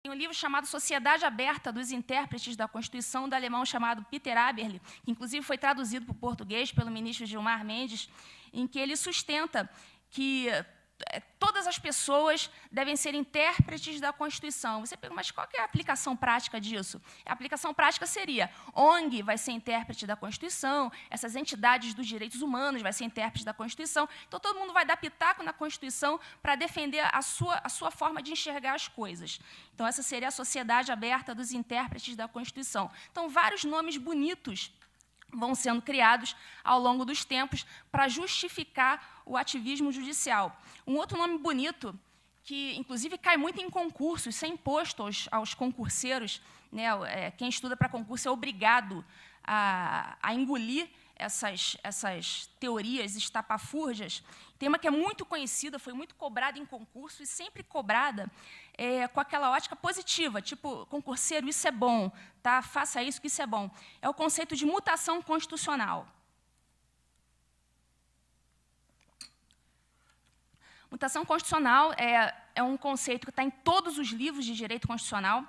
Tem um livro chamado Sociedade Aberta dos Intérpretes da Constituição, do alemão chamado Peter Aberle, que inclusive foi traduzido para o português pelo ministro Gilmar Mendes, em que ele sustenta que todas as pessoas devem ser intérpretes da Constituição. Você pergunta, mas qual que é a aplicação prática disso? A aplicação prática seria, ONG vai ser intérprete da Constituição, essas entidades dos direitos humanos vai ser intérprete da Constituição, então todo mundo vai dar pitaco na Constituição para defender a sua forma de enxergar as coisas. Então, essa seria a Sociedade Aberta dos Intérpretes da Constituição. Então, vários nomes bonitos vão sendo criados ao longo dos tempos para justificar o ativismo judicial. Um outro nome bonito, que inclusive cai muito em concursos, sem imposto aos concurseiros, né? Quem estuda para concurso é obrigado a engolir essas teorias estapafúrdias. Tem uma que é muito conhecida, foi muito cobrada em concurso e sempre cobrada com aquela ótica positiva, tipo, concurseiro, isso é bom, tá? Faça isso, que isso é bom. É o conceito de mutação constitucional. Mutação constitucional é um conceito que está em todos os livros de direito constitucional,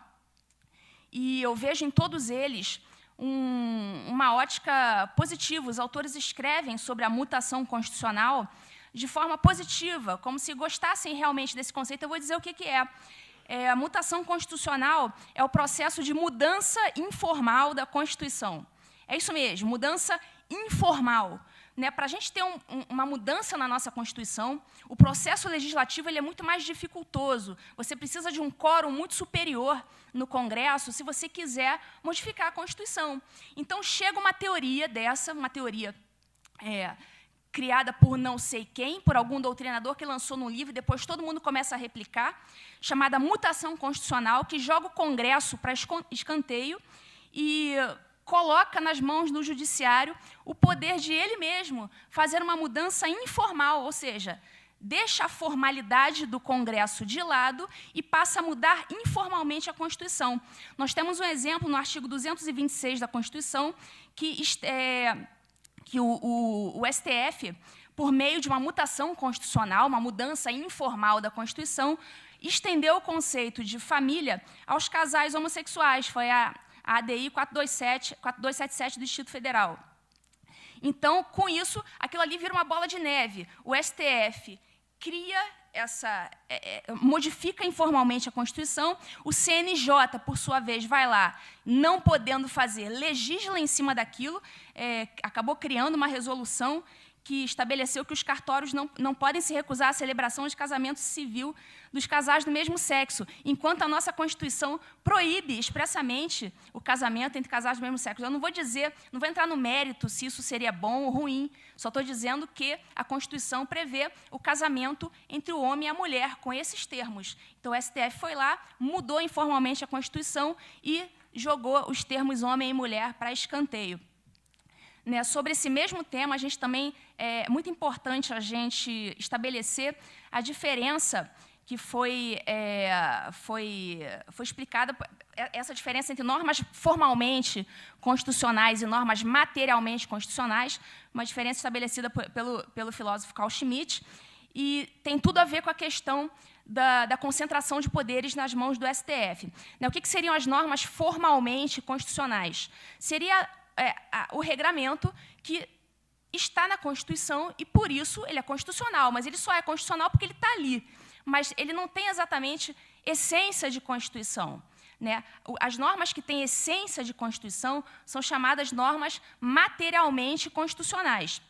e eu vejo em todos eles uma ótica positiva. Os autores escrevem sobre a mutação constitucional de forma positiva, como se gostassem realmente desse conceito. Eu vou dizer o que é. A mutação constitucional é o processo de mudança informal da Constituição. É isso mesmo, mudança informal. Né? Para a gente ter uma mudança na nossa Constituição, o processo legislativo ele é muito mais dificultoso. Você precisa de um quórum muito superior no Congresso se você quiser modificar a Constituição. Então, chega uma teoria dessa, uma teoria criada por não sei quem, por algum doutrinador que lançou no livro, e depois todo mundo começa a replicar, chamada mutação constitucional, que joga o Congresso para escanteio e coloca nas mãos do judiciário o poder de ele mesmo fazer uma mudança informal, ou seja, deixa a formalidade do Congresso de lado e passa a mudar informalmente a Constituição. Nós temos um exemplo no artigo 226 da Constituição, que o STF, por meio de uma mutação constitucional, uma mudança informal da Constituição, estendeu o conceito de família aos casais homossexuais. Foi a ADI 4277 do Distrito Federal. Então, com isso, aquilo ali vira uma bola de neve. O STF cria modifica informalmente a Constituição, o CNJ, por sua vez, vai lá, não podendo fazer, legisla em cima daquilo, acabou criando uma resolução que estabeleceu que os cartórios não podem se recusar à celebração de casamento civil dos casais do mesmo sexo, enquanto a nossa Constituição proíbe expressamente o casamento entre casais do mesmo sexo. Eu não vou dizer, não vou entrar no mérito se isso seria bom ou ruim, só estou dizendo que a Constituição prevê o casamento entre o homem e a mulher, com esses termos. Então, o STF foi lá, mudou informalmente a Constituição e jogou os termos homem e mulher para escanteio. Sobre esse mesmo tema, a gente também é muito importante a gente estabelecer a diferença que foi explicada, essa diferença entre normas formalmente constitucionais e normas materialmente constitucionais, uma diferença estabelecida pelo filósofo Carl Schmitt, e tem tudo a ver com a questão da concentração de poderes nas mãos do STF. O que seriam as normas formalmente constitucionais? Seria o regramento que está na Constituição e, por isso, ele é constitucional, mas ele só é constitucional porque ele está ali. Mas ele não tem exatamente essência de Constituição. As normas que têm essência de Constituição são chamadas normas materialmente constitucionais.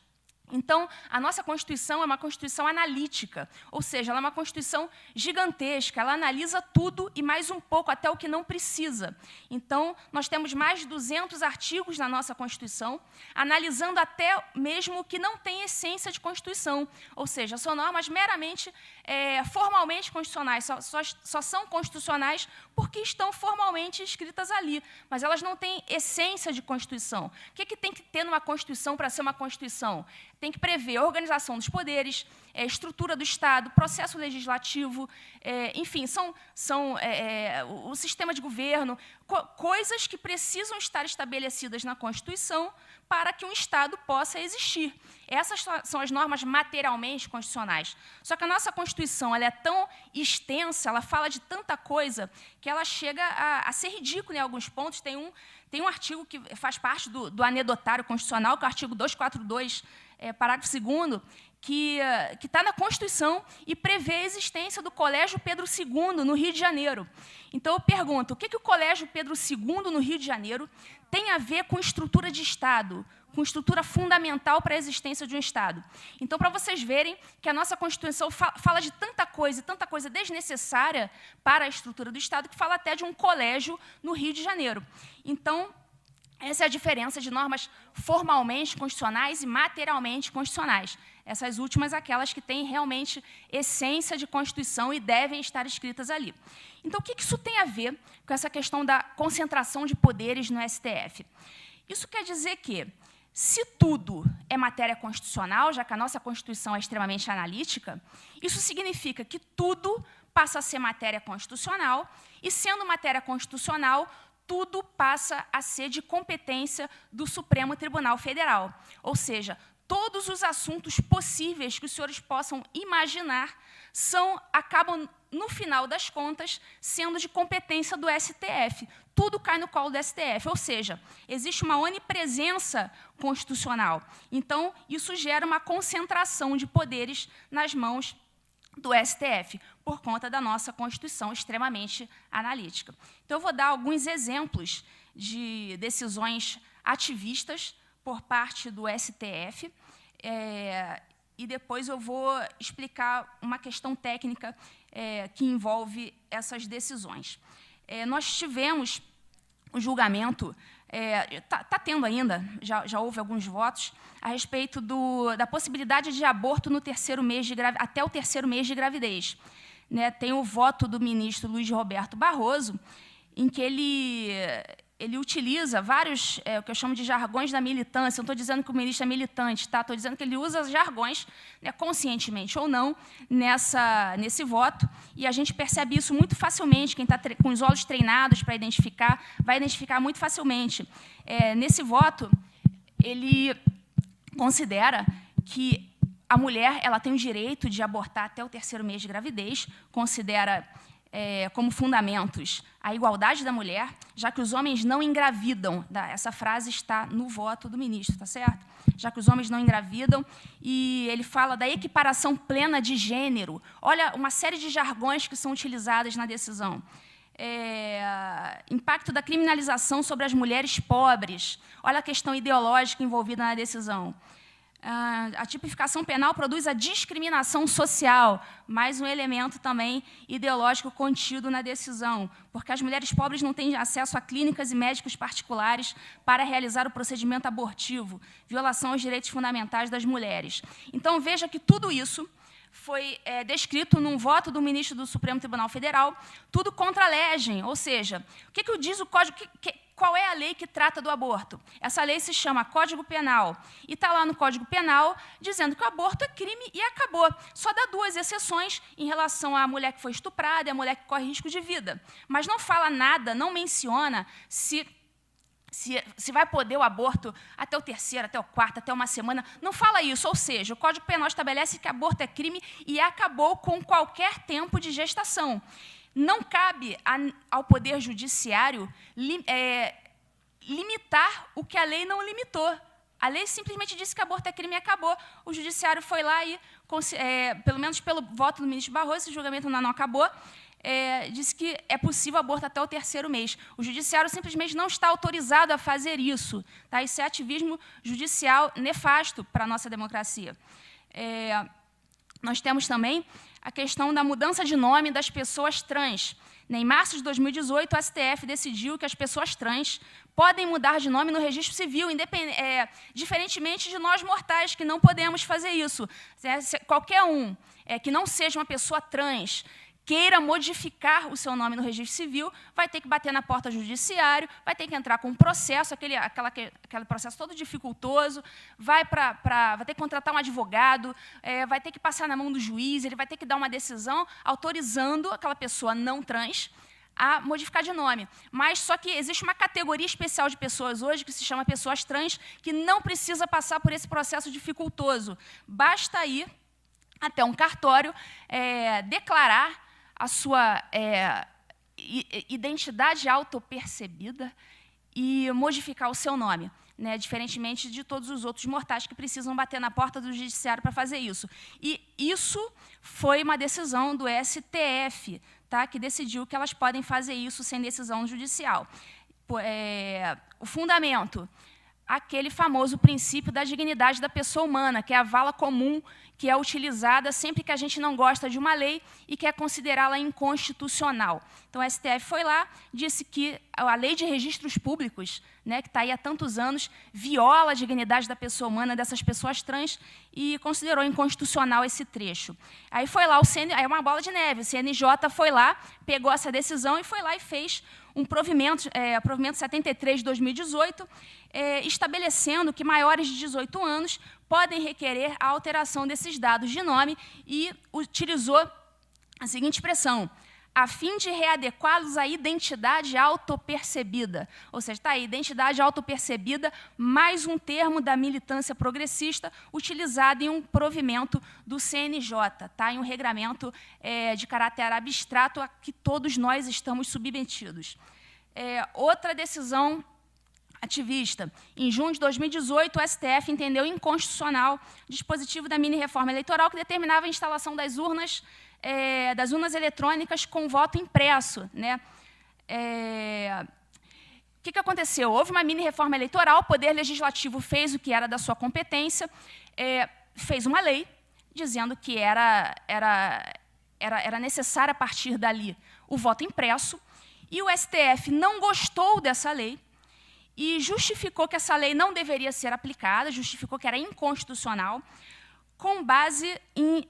Então, a nossa Constituição é uma Constituição analítica, ou seja, ela é uma Constituição gigantesca, ela analisa tudo e mais um pouco, até o que não precisa. Então, nós temos mais de 200 artigos na nossa Constituição, analisando até mesmo o que não tem essência de Constituição, ou seja, são normas meramente formalmente constitucionais, só são constitucionais porque estão formalmente escritas ali, mas elas não têm essência de Constituição. O que tem que ter numa Constituição para ser uma Constituição? tem que prever a organização dos poderes, estrutura do Estado, processo legislativo, enfim, o sistema de governo, coisas que precisam estar estabelecidas na Constituição para que um Estado possa existir. Essas são as normas materialmente constitucionais. Só que a nossa Constituição ela é tão extensa, ela fala de tanta coisa, que ela chega a ser ridícula em alguns pontos. Tem um artigo que faz parte do anedotário constitucional, que é o artigo 242, parágrafo 2º, que está na Constituição e prevê a existência do Colégio Pedro II, no Rio de Janeiro. Então, eu pergunto, o que o Colégio Pedro II, no Rio de Janeiro, tem a ver com estrutura de Estado, com estrutura fundamental para a existência de um Estado? Então, para vocês verem que a nossa Constituição fala de tanta coisa desnecessária para a estrutura do Estado, que fala até de um colégio no Rio de Janeiro. Então, essa é a diferença de normas formalmente constitucionais e materialmente constitucionais. Essas últimas, aquelas que têm realmente essência de Constituição e devem estar escritas ali. Então, o que isso tem a ver com essa questão da concentração de poderes no STF? Isso quer dizer que, se tudo é matéria constitucional, já que a nossa Constituição é extremamente analítica, isso significa que tudo passa a ser matéria constitucional, e, sendo matéria constitucional, tudo passa a ser de competência do Supremo Tribunal Federal. Ou seja, todos os assuntos possíveis que os senhores possam imaginar acabam, no final das contas, sendo de competência do STF. Tudo cai no colo do STF, ou seja, existe uma onipresença constitucional. Então, isso gera uma concentração de poderes nas mãos do STF, por conta da nossa Constituição extremamente analítica. Então, eu vou dar alguns exemplos de decisões ativistas por parte do STF, e depois eu vou explicar uma questão técnica que envolve essas decisões. Nós tivemos o julgamento, está tendo ainda, já houve alguns votos, a respeito da possibilidade de aborto no terceiro mês até o terceiro mês de gravidez. Tem o voto do ministro Luiz Roberto Barroso, em que ele utiliza vários, o que eu chamo de jargões da militância. Não estou dizendo que o ministro é militante, tá? Estou dizendo que ele usa jargões, conscientemente ou não, nesse voto, e a gente percebe isso muito facilmente. Quem está com os olhos treinados para identificar, vai identificar muito facilmente. Nesse voto, ele considera que a mulher ela tem o direito de abortar até o terceiro mês de gravidez, considera como fundamentos a igualdade da mulher, já que os homens não engravidam. Essa frase está no voto do ministro, tá certo? Já que os homens não engravidam, e ele fala da equiparação plena de gênero. Olha, uma série de jargões que são utilizadas na decisão. Impacto da criminalização sobre as mulheres pobres. Olha a questão ideológica envolvida na decisão. A tipificação penal produz a discriminação social, mais um elemento também ideológico contido na decisão, porque as mulheres pobres não têm acesso a clínicas e médicos particulares para realizar o procedimento abortivo, violação aos direitos fundamentais das mulheres. Então, veja que tudo isso foi descrito num voto do ministro do Supremo Tribunal Federal, tudo contra a legem, ou seja, o que diz o Código... Qual é a lei que trata do aborto? Essa lei se chama Código Penal. E está lá no Código Penal dizendo que o aborto é crime e acabou. Só dá duas exceções em relação à mulher que foi estuprada e à mulher que corre risco de vida. Mas não fala nada, não menciona se vai poder o aborto até o terceiro, até o quarto, até uma semana. Não fala isso. Ou seja, o Código Penal estabelece que aborto é crime e acabou com qualquer tempo de gestação. Não cabe ao Poder Judiciário limitar o que a lei não limitou. A lei simplesmente disse que aborto é crime e acabou. O Judiciário foi lá e, pelo menos pelo voto do ministro Barroso, esse julgamento não acabou, disse que é possível aborto até o terceiro mês. O Judiciário simplesmente não está autorizado a fazer isso. Tá? Isso é ativismo judicial nefasto para a nossa democracia. Nós temos também a questão da mudança de nome das pessoas trans. Em março de 2018, o STF decidiu que as pessoas trans podem mudar de nome no registro civil, diferentemente de nós mortais, que não podemos fazer isso. Qualquer um que não seja uma pessoa trans, queira modificar o seu nome no registro civil, vai ter que bater na porta do judiciário, vai ter que entrar com um processo, aquele processo todo dificultoso, vai ter que contratar um advogado, vai ter que passar na mão do juiz, ele vai ter que dar uma decisão autorizando aquela pessoa não trans a modificar de nome. Mas só que existe uma categoria especial de pessoas hoje, que se chama pessoas trans, que não precisa passar por esse processo dificultoso. Basta ir até um cartório, declarar a sua identidade autopercebida e modificar o seu nome, né, diferentemente de todos os outros mortais que precisam bater na porta do judiciário para fazer isso. E isso foi uma decisão do STF, tá, que decidiu que elas podem fazer isso sem decisão judicial. O fundamento, aquele famoso princípio da dignidade da pessoa humana, que é a vala comum, que é utilizada sempre que a gente não gosta de uma lei e quer considerá-la inconstitucional. Então, o STF foi lá, disse que a lei de registros públicos, né, que está aí há tantos anos, viola a dignidade da pessoa humana, dessas pessoas trans, e considerou inconstitucional esse trecho. Aí foi lá, aí uma bola de neve, o CNJ foi lá, pegou essa decisão e foi lá e fez um provimento 73 de 2018, estabelecendo que maiores de 18 anos podem requerer a alteração desses dados de nome e utilizou a seguinte expressão: a fim de readequá-los à identidade autopercebida. Ou seja, está aí, identidade autopercebida, mais um termo da militância progressista utilizado em um provimento do CNJ, tá? Em um regramento de caráter abstrato a que todos nós estamos submetidos. Outra decisão ativista. Em junho de 2018, o STF entendeu inconstitucional o dispositivo da mini-reforma eleitoral que determinava a instalação das urnas eletrônicas com voto impresso, né? O que aconteceu? Houve uma mini-reforma eleitoral, o Poder Legislativo fez o que era da sua competência, fez uma lei dizendo que era necessário, a partir dali, o voto impresso, e o STF não gostou dessa lei, e justificou que essa lei não deveria ser aplicada, justificou que era inconstitucional, com base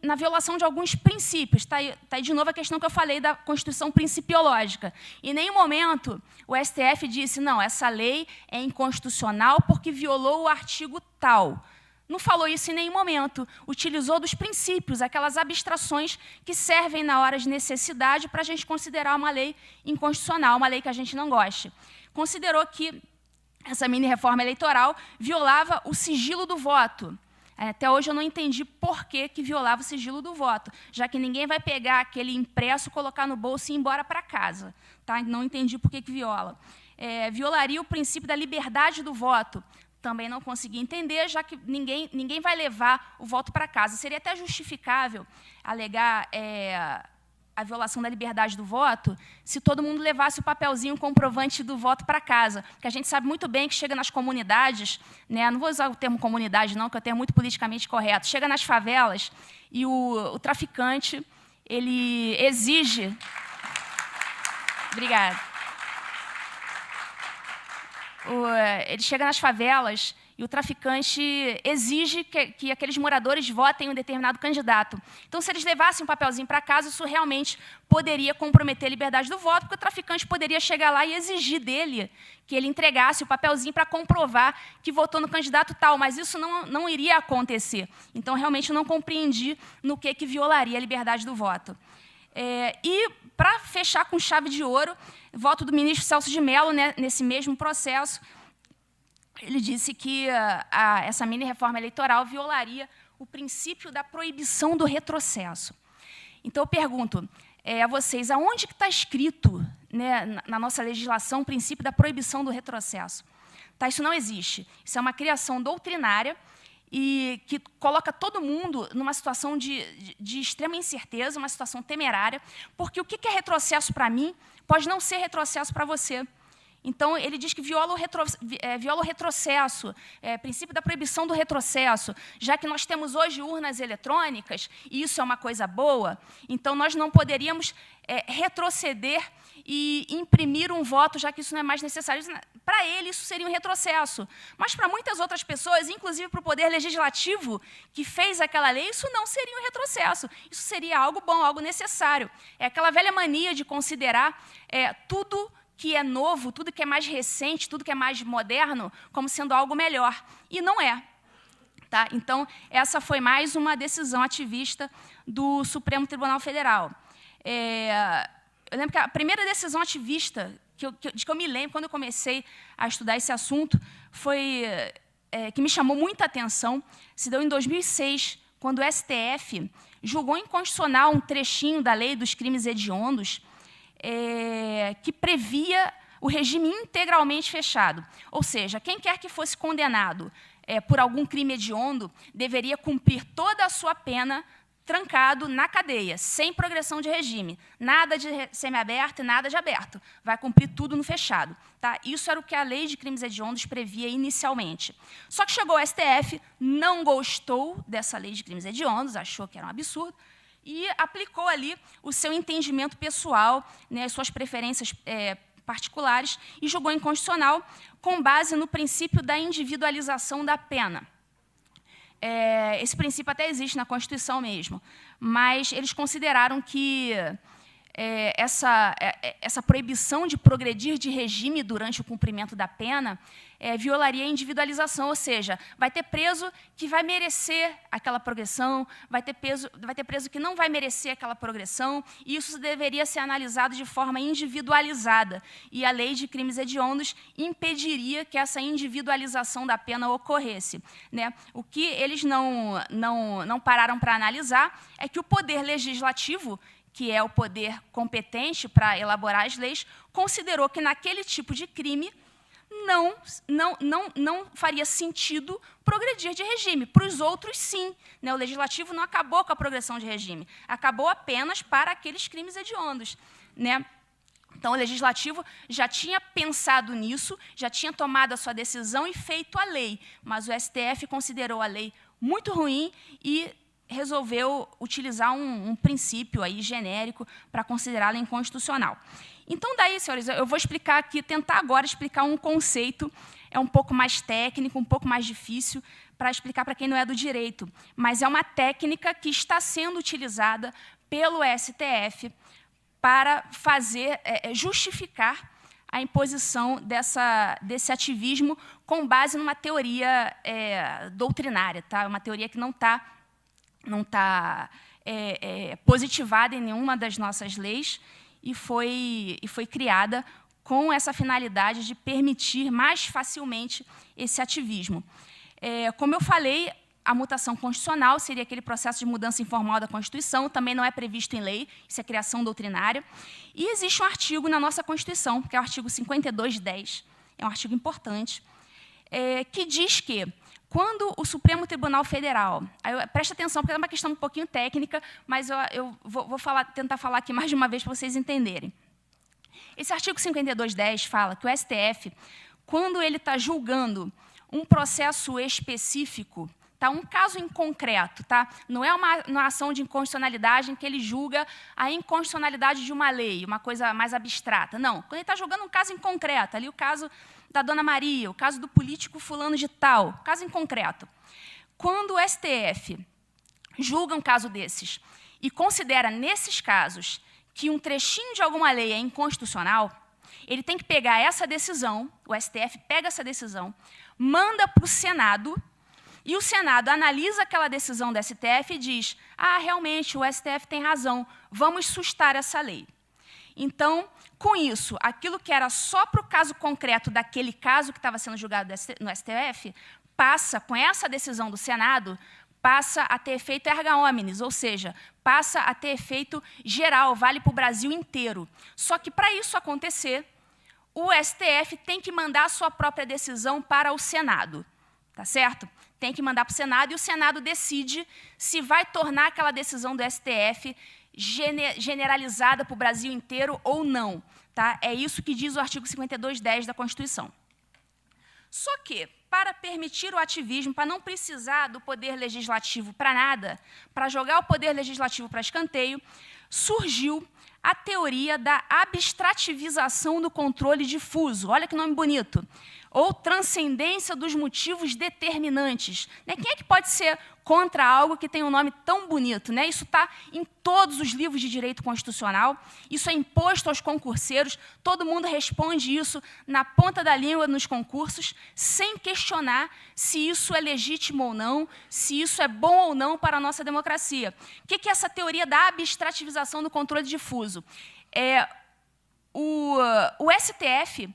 na violação de alguns princípios. Está aí de novo a questão que eu falei da Constituição principiológica. Em nenhum momento o STF disse, não, essa lei é inconstitucional porque violou o artigo tal. Não falou isso em nenhum momento. Utilizou dos princípios, aquelas abstrações que servem na hora de necessidade para a gente considerar uma lei inconstitucional, uma lei que a gente não goste. Considerou que essa mini-reforma eleitoral violava o sigilo do voto. Até hoje eu não entendi por que violava o sigilo do voto, já que ninguém vai pegar aquele impresso, colocar no bolso e ir embora para casa. Tá? Não entendi por que viola. Violaria o princípio da liberdade do voto. Também não consegui entender, já que ninguém vai levar o voto para casa. Seria até justificável alegar a violação da liberdade do voto se todo mundo levasse o papelzinho comprovante do voto para casa. Porque a gente sabe muito bem que chega nas comunidades, né, não vou usar o termo comunidade, não, que é um termo muito politicamente correto, chega nas favelas e o traficante, ele exige... Obrigada. Ele chega nas favelas e o traficante exige que aqueles moradores votem em um determinado candidato. Então, se eles levassem um papelzinho para casa, isso realmente poderia comprometer a liberdade do voto, porque o traficante poderia chegar lá e exigir dele que ele entregasse o papelzinho para comprovar que votou no candidato tal, mas isso não iria acontecer. Então, realmente, eu não compreendi no que violaria a liberdade do voto. E, para fechar com chave de ouro, voto do ministro Celso de Mello, né, nesse mesmo processo, ele disse que essa mini-reforma eleitoral violaria o princípio da proibição do retrocesso. Então, eu pergunto a vocês, aonde que está escrito, né, na nossa legislação o princípio da proibição do retrocesso? Tá, isso não existe. Isso é uma criação doutrinária e que coloca todo mundo numa situação de extrema incerteza, uma situação temerária, porque o que é retrocesso para mim pode não ser retrocesso para você. Então, ele diz que viola o retrocesso, princípio da proibição do retrocesso, já que nós temos hoje urnas eletrônicas, e isso é uma coisa boa, então nós não poderíamos retroceder e imprimir um voto, já que isso não é mais necessário. Para ele, isso seria um retrocesso. Mas para muitas outras pessoas, inclusive para o Poder Legislativo, que fez aquela lei, isso não seria um retrocesso. Isso seria algo bom, algo necessário. É aquela velha mania de considerar tudo que é novo, tudo que é mais recente, tudo que é mais moderno, como sendo algo melhor. E não é. Tá? Então, essa foi mais uma decisão ativista do Supremo Tribunal Federal. Eu lembro que a primeira decisão ativista de que eu me lembro, quando eu comecei a estudar esse assunto, foi que me chamou muita atenção, se deu em 2006, quando o STF julgou inconstitucional um trechinho da Lei dos Crimes Hediondos, que previa o regime integralmente fechado. Ou seja, quem quer que fosse condenado por algum crime hediondo deveria cumprir toda a sua pena trancado na cadeia, sem progressão de regime. Nada de semiaberto e nada de aberto. Vai cumprir tudo no fechado. Tá? Isso era o que a Lei de Crimes Hediondos previa inicialmente. Só que chegou o STF, não gostou dessa Lei de Crimes Hediondos, achou que era um absurdo, e aplicou ali o seu entendimento pessoal, né, as suas preferências particulares, e julgou inconstitucional com base no princípio da individualização da pena. Esse princípio até existe na Constituição mesmo, mas eles consideraram que essa proibição de progredir de regime durante o cumprimento da pena violaria a individualização, ou seja, vai ter preso que vai merecer aquela progressão, vai ter preso que não vai merecer aquela progressão, e isso deveria ser analisado de forma individualizada. E a Lei de Crimes Hediondos impediria que essa individualização da pena ocorresse. Né? O que eles não pararam para analisar é que o Poder Legislativo, que é o poder competente para elaborar as leis, considerou que naquele tipo de crime não faria sentido progredir de regime. Para os outros, sim. Né? O Legislativo não acabou com a progressão de regime, acabou apenas para aqueles crimes hediondos. Né? Então, o Legislativo já tinha pensado nisso, já tinha tomado a sua decisão e feito a lei, mas o STF considerou a lei muito ruim e resolveu utilizar um princípio aí genérico para considerá-la inconstitucional. Então, daí, senhores, eu vou explicar aqui, tentar agora explicar um conceito, um pouco mais técnico, um pouco mais difícil, para explicar para quem não é do direito, mas é uma técnica que está sendo utilizada pelo STF para justificar a imposição desse ativismo com base numa teoria doutrinária, tá? Uma teoria que não está positivada em nenhuma das nossas leis e foi criada com essa finalidade de permitir mais facilmente esse ativismo. Como eu falei, a mutação constitucional seria aquele processo de mudança informal da Constituição, também não é previsto em lei, isso é criação doutrinária. E existe um artigo na nossa Constituição, que é o artigo 5210, é um artigo importante, que diz que quando o Supremo Tribunal Federal, preste atenção, porque é uma questão um pouquinho técnica, mas eu vou tentar falar aqui mais de uma vez para vocês entenderem. Esse artigo 5210 fala que o STF, quando ele está julgando um processo específico, tá, um caso em concreto, tá? Não é uma ação de inconstitucionalidade em que ele julga a inconstitucionalidade de uma lei, uma coisa mais abstrata. Não, quando ele está julgando um caso em concreto, ali o caso da Dona Maria, o caso do político fulano de tal, caso em concreto. Quando o STF julga um caso desses e considera, nesses casos, que um trechinho de alguma lei é inconstitucional, ele tem que pegar essa decisão, o STF pega essa decisão, manda para o Senado, e o Senado analisa aquela decisão do STF e diz: realmente, o STF tem razão, vamos sustar essa lei. Então, com isso, aquilo que era só para o caso concreto daquele caso que estava sendo julgado no STF, passa, com essa decisão do Senado, passa a ter efeito erga omnes, ou seja, passa a ter efeito geral, vale para o Brasil inteiro. Só que, para isso acontecer, o STF tem que mandar a sua própria decisão para o Senado. Tá certo? Tem que mandar para o Senado, e o Senado decide se vai tornar aquela decisão do STF generalizada para o Brasil inteiro ou não. Tá? É isso que diz o artigo 5210 da Constituição. Só que, para permitir o ativismo, para não precisar do poder legislativo para nada, para jogar o poder legislativo para escanteio, surgiu a teoria da abstrativização do controle difuso. Olha que nome bonito. Ou transcendência dos motivos determinantes. Quem é que pode ser contra algo que tem um nome tão bonito? Isso está em todos os livros de direito constitucional, isso é imposto aos concurseiros, todo mundo responde isso na ponta da língua nos concursos, sem questionar se isso é legítimo ou não, se isso é bom ou não para a nossa democracia. O que é essa teoria da abstrativização do controle difuso? O STF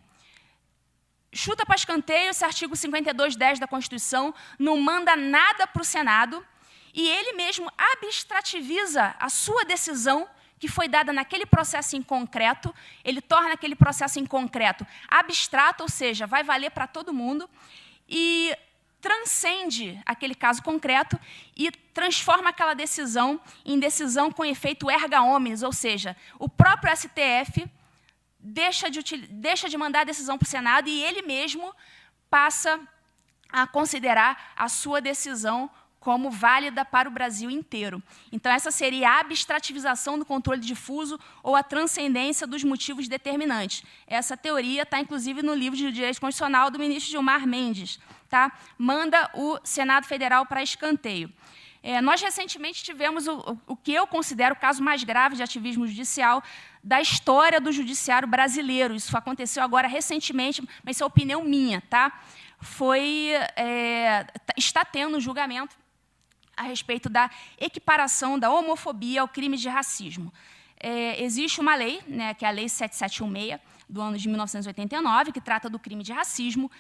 chuta para escanteio esse artigo 52(10) da Constituição, não manda nada para o Senado, e ele mesmo abstrativiza a sua decisão, que foi dada naquele processo em concreto, ele torna aquele processo em concreto abstrato, ou seja, vai valer para todo mundo, e transcende aquele caso concreto e transforma aquela decisão em decisão com efeito erga omnes, ou seja, o próprio STF deixa de mandar a decisão para o Senado e ele mesmo passa a considerar a sua decisão como válida para o Brasil inteiro. Então, essa seria a abstrativização do controle difuso ou a transcendência dos motivos determinantes. Essa teoria está, inclusive, no livro de Direito Constitucional do ministro Gilmar Mendes. Tá? Manda o Senado Federal para escanteio. Nós, recentemente, tivemos o que eu considero o caso mais grave de ativismo judicial da história do judiciário brasileiro. Isso aconteceu agora recentemente, mas isso é opinião minha. Tá? Está tendo um julgamento a respeito da equiparação da homofobia ao crime de racismo. Existe uma lei, que é a Lei 7716, do ano de 1989, que trata do crime de racismo,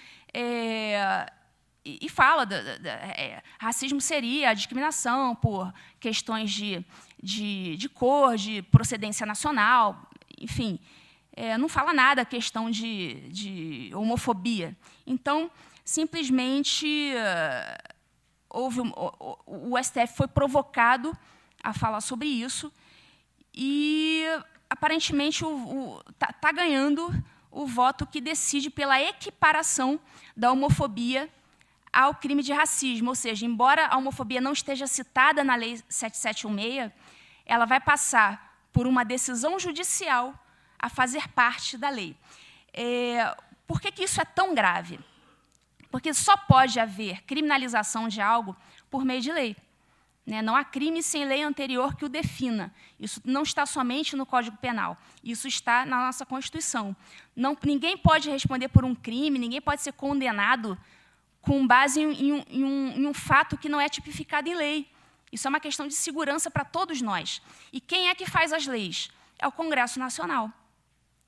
e fala racismo seria a discriminação por questões de cor, de procedência nacional, enfim, não fala nada a questão de homofobia. Então, simplesmente, o STF foi provocado a falar sobre isso e, aparentemente, está ganhando o voto que decide pela equiparação da homofobia ao crime de racismo, ou seja, embora a homofobia não esteja citada na Lei 7716, ela vai passar por uma decisão judicial a fazer parte da lei. Por que isso é tão grave? Porque só pode haver criminalização de algo por meio de lei. Não há crime sem lei anterior que o defina. Isso não está somente no Código Penal, isso está na nossa Constituição. Ninguém pode responder por um crime, ninguém pode ser condenado com base em um fato que não é tipificado em lei. Isso é uma questão de segurança para todos nós. E quem é que faz as leis? É o Congresso Nacional.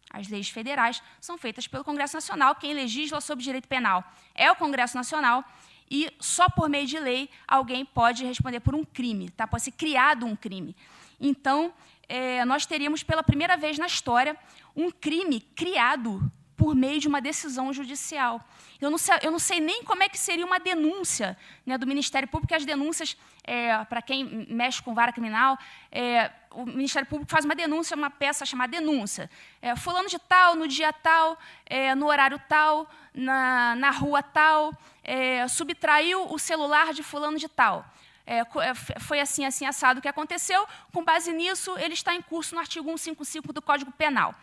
As leis federais são feitas pelo Congresso Nacional. Quem legisla sobre direito penal é o Congresso Nacional. E só por meio de lei alguém pode responder por um crime. Tá? Pode ser criado um crime. Então, nós teríamos, pela primeira vez na história, um crime criado por meio de uma decisão judicial. Eu não sei nem como é que seria uma denúncia do Ministério Público, porque as denúncias, para quem mexe com vara criminal, o Ministério Público faz uma denúncia, uma peça chamada denúncia. Fulano de tal, no dia tal, no horário tal, na rua tal, subtraiu o celular de fulano de tal. Foi assim, assim, assado o que aconteceu. Com base nisso, ele está em curso no artigo 155 do Código Penal.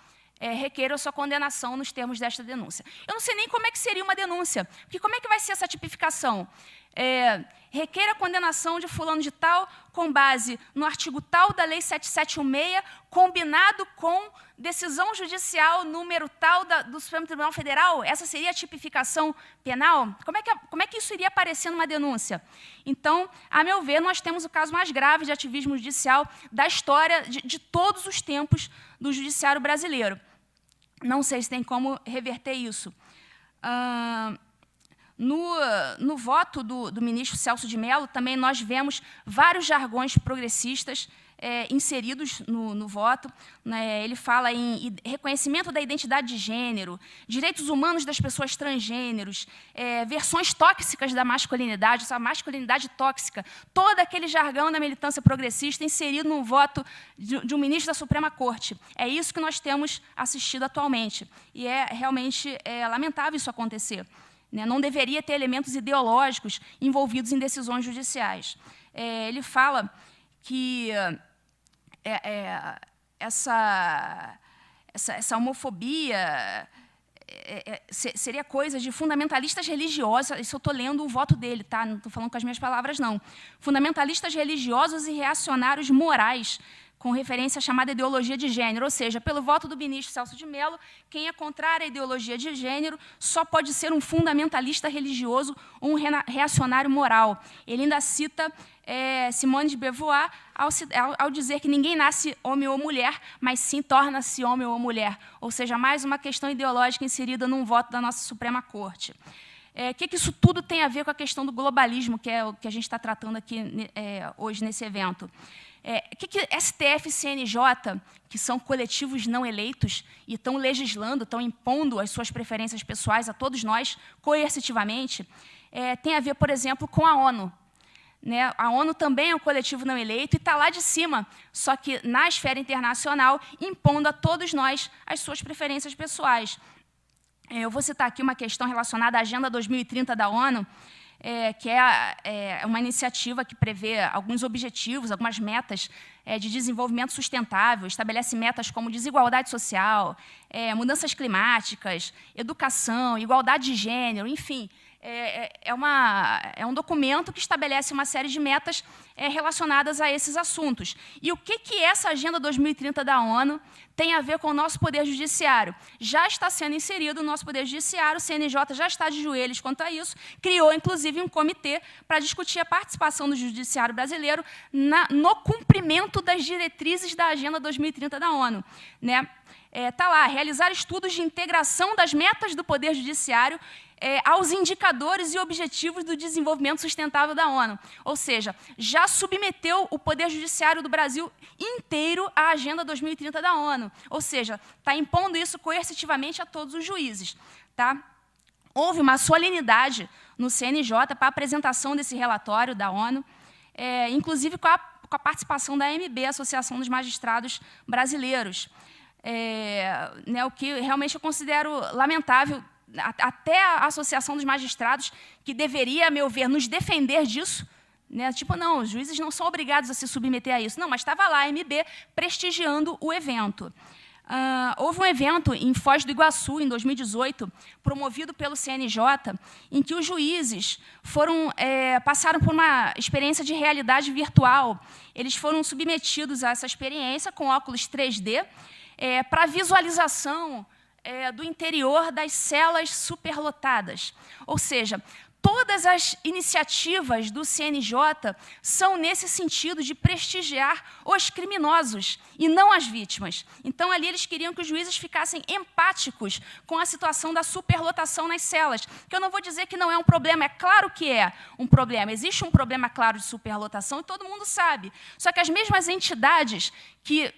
Requeira a sua condenação nos termos desta denúncia. Eu não sei nem como é que seria uma denúncia, porque como é que vai ser essa tipificação? Requeira a condenação de fulano de tal com base no artigo tal da Lei 7716, combinado com decisão judicial número tal do Supremo Tribunal Federal? Essa seria a tipificação penal? Como é que isso iria aparecer numa denúncia? Então, a meu ver, nós temos o caso mais grave de ativismo judicial da história de todos os tempos do judiciário brasileiro. Não sei se tem como reverter isso. No voto do ministro Celso de Mello, também nós vemos vários jargões progressistas inseridos no voto. Ele fala em reconhecimento da identidade de gênero, direitos humanos das pessoas transgêneros, versões tóxicas da masculinidade, essa masculinidade tóxica, todo aquele jargão da militância progressista inserido no voto de um ministro da Suprema Corte. É isso que nós temos assistido atualmente. E realmente lamentável isso acontecer. né? Não deveria ter elementos ideológicos envolvidos em decisões judiciais. Ele fala que essa homofobia seria coisa de fundamentalistas religiosos. Isso eu estou lendo o voto dele, tá? Não estou falando com as minhas palavras, não. Fundamentalistas religiosos e reacionários morais, com referência à chamada ideologia de gênero, ou seja, pelo voto do ministro Celso de Mello, quem é contrário à ideologia de gênero só pode ser um fundamentalista religioso ou um reacionário moral. Ele ainda cita Simone de Beauvoir ao dizer que ninguém nasce homem ou mulher, mas sim torna-se homem ou mulher, ou seja, mais uma questão ideológica inserida num voto da nossa Suprema Corte. O que isso tudo tem a ver com a questão do globalismo, que é o que a gente está tratando aqui hoje nesse evento? O que STF e CNJ, que são coletivos não eleitos e estão legislando, estão impondo as suas preferências pessoais a todos nós, coercitivamente, tem a ver, por exemplo, com a ONU. Né? A ONU também é um coletivo não eleito e está lá de cima, só que na esfera internacional, impondo a todos nós as suas preferências pessoais. Eu vou citar aqui uma questão relacionada à Agenda 2030 da ONU, que é uma iniciativa que prevê alguns objetivos, algumas metas de desenvolvimento sustentável, estabelece metas como desigualdade social, mudanças climáticas, educação, igualdade de gênero, enfim. É um documento que estabelece uma série de metas relacionadas a esses assuntos. E o que essa Agenda 2030 da ONU tem a ver com o nosso Poder Judiciário? Já está sendo inserido no nosso Poder Judiciário, o CNJ já está de joelhos quanto a isso, criou, inclusive, um comitê para discutir a participação do Judiciário brasileiro no cumprimento das diretrizes da Agenda 2030 da ONU. Né? Está lá, realizar estudos de integração das metas do Poder Judiciário aos indicadores e objetivos do desenvolvimento sustentável da ONU. Ou seja, já submeteu o Poder Judiciário do Brasil inteiro à Agenda 2030 da ONU. Ou seja, está impondo isso coercitivamente a todos os juízes. Tá? Houve uma solenidade no CNJ para a apresentação desse relatório da ONU, inclusive com a participação da AMB, Associação dos Magistrados Brasileiros. O que realmente eu considero lamentável. Até a Associação dos Magistrados, que deveria, a meu ver, nos defender disso, né? Tipo, não, os juízes não são obrigados a se submeter a isso. Não, mas estava lá a AMB prestigiando o evento. Houve um evento em Foz do Iguaçu, em 2018, promovido pelo CNJ, em que os juízes passaram por uma experiência de realidade virtual. Eles foram submetidos a essa experiência com óculos 3D para visualização do interior das celas superlotadas. Ou seja, todas as iniciativas do CNJ são nesse sentido de prestigiar os criminosos e não as vítimas. Então, ali eles queriam que os juízes ficassem empáticos com a situação da superlotação nas celas, que eu não vou dizer que não é um problema, é claro que é um problema. Existe um problema claro de superlotação e todo mundo sabe. Só que as mesmas entidades que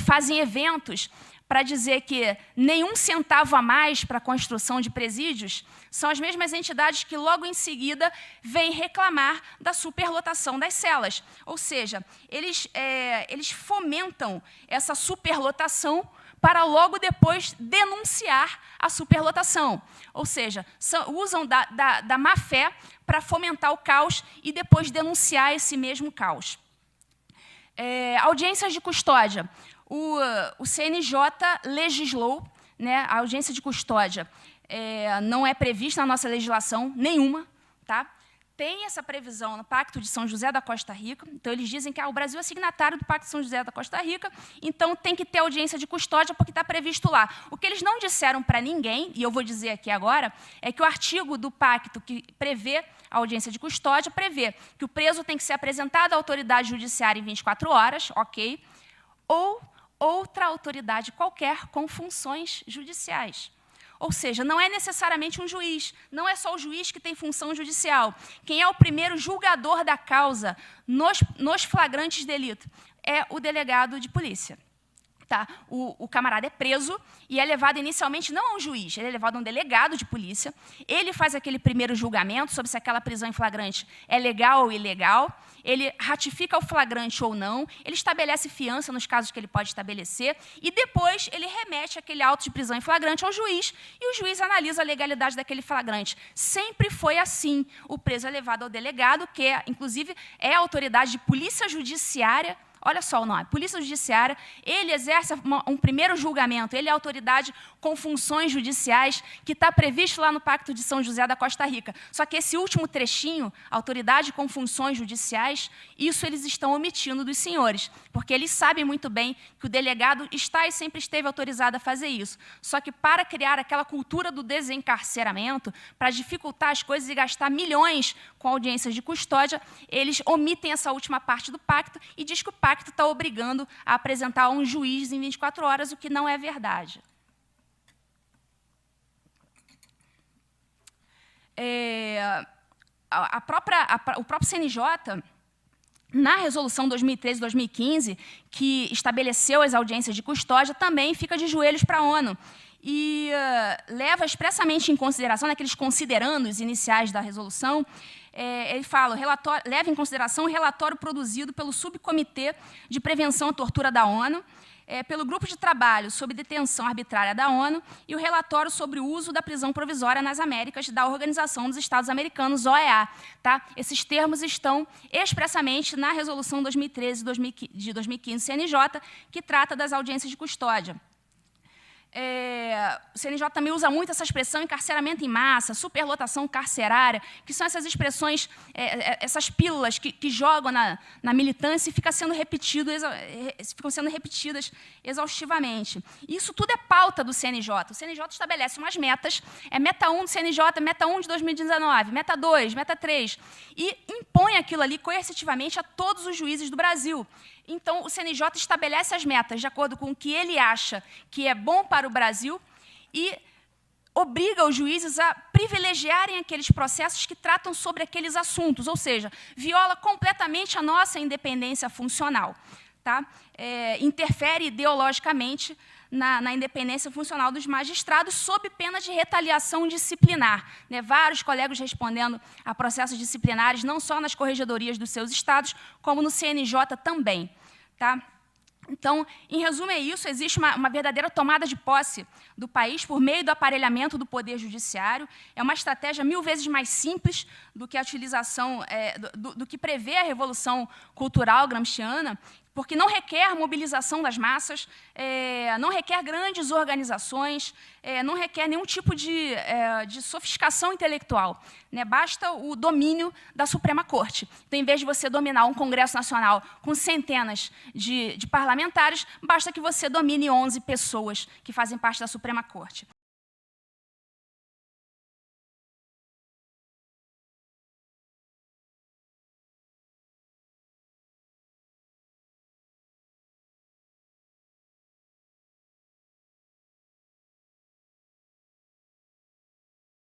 fazem eventos para dizer que nenhum centavo a mais para a construção de presídios, são as mesmas entidades que, logo em seguida, vêm reclamar da superlotação das celas. Ou seja, eles fomentam essa superlotação para, logo depois, denunciar a superlotação. Ou seja, usam da má-fé para fomentar o caos e depois denunciar esse mesmo caos. Audiências de custódia. O CNJ legislou, né, a audiência de custódia não é prevista na nossa legislação nenhuma. Tá? Tem essa previsão no Pacto de São José da Costa Rica. Então, eles dizem que o Brasil é signatário do Pacto de São José da Costa Rica, então tem que ter audiência de custódia porque está previsto lá. O que eles não disseram para ninguém, e eu vou dizer aqui agora, é que o artigo do pacto que prevê a audiência de custódia prevê que o preso tem que ser apresentado à autoridade judiciária em 24 horas, ok, ou outra autoridade qualquer com funções judiciais. Ou seja, não é necessariamente um juiz, não é só o juiz que tem função judicial. Quem é o primeiro julgador da causa nos flagrantes delitos é o delegado de polícia. Tá? O camarada é preso e é levado inicialmente não a um juiz, ele é levado a um delegado de polícia. Ele faz aquele primeiro julgamento sobre se aquela prisão em flagrante é legal ou ilegal. Ele ratifica o flagrante ou não. Ele estabelece fiança nos casos que ele pode estabelecer. E depois ele remete aquele auto de prisão em flagrante ao juiz. E o juiz analisa a legalidade daquele flagrante. Sempre foi assim. O preso é levado ao delegado, que inclusive é a autoridade de polícia judiciária. Olha só o nome, Polícia Judiciária, ele exerce um primeiro julgamento, ele é a autoridade com funções judiciais, que está previsto lá no Pacto de São José da Costa Rica. Só que esse último trechinho, autoridade com funções judiciais, isso eles estão omitindo dos senhores, porque eles sabem muito bem que o delegado está e sempre esteve autorizado a fazer isso. Só que para criar aquela cultura do desencarceramento, para dificultar as coisas e gastar milhões com audiências de custódia, eles omitem essa última parte do pacto e diz que o pacto está obrigando a apresentar a um juiz em 24 horas, o que não é verdade. O próprio CNJ, na resolução 2013-2015, que estabeleceu as audiências de custódia, também fica de joelhos para a ONU e leva expressamente em consideração, naqueles considerandos iniciais da resolução, ele fala, leva em consideração o relatório produzido pelo Subcomitê de Prevenção à Tortura da ONU, pelo Grupo de Trabalho sobre Detenção Arbitrária da ONU e o relatório sobre o uso da prisão provisória nas Américas da Organização dos Estados Americanos, OEA. Tá? Esses termos estão expressamente na Resolução 2013 de 2015 CNJ, que trata das audiências de custódia. O CNJ também usa muito essa expressão encarceramento em massa, superlotação carcerária, que são essas expressões, essas pílulas que jogam na militância e ficam sendo repetidas exaustivamente. Isso tudo é pauta do CNJ. O CNJ estabelece umas metas, meta 1 do CNJ, meta 1 de 2019, meta 2, meta 3, e impõe aquilo ali coercitivamente a todos os juízes do Brasil. Então, o CNJ estabelece as metas de acordo com o que ele acha que é bom para o Brasil e obriga os juízes a privilegiarem aqueles processos que tratam sobre aqueles assuntos, ou seja, viola completamente a nossa independência funcional. Tá? Interfere ideologicamente na independência funcional dos magistrados, sob pena de retaliação disciplinar. Né? Vários colegas respondendo a processos disciplinares, não só nas corregedorias dos seus estados, como no CNJ também. Tá? Então, em resumo, é isso. Existe uma verdadeira tomada de posse do país por meio do aparelhamento do poder judiciário. É uma estratégia 1000 vezes mais simples do que a utilização, do que prevê a Revolução Cultural gramsciana, porque não requer mobilização das massas, não requer grandes organizações, não requer nenhum tipo de sofisticação intelectual. Né? Basta o domínio da Suprema Corte. Então, em vez de você dominar um Congresso Nacional com centenas de parlamentares, basta que você domine 11 pessoas que fazem parte da Suprema Corte.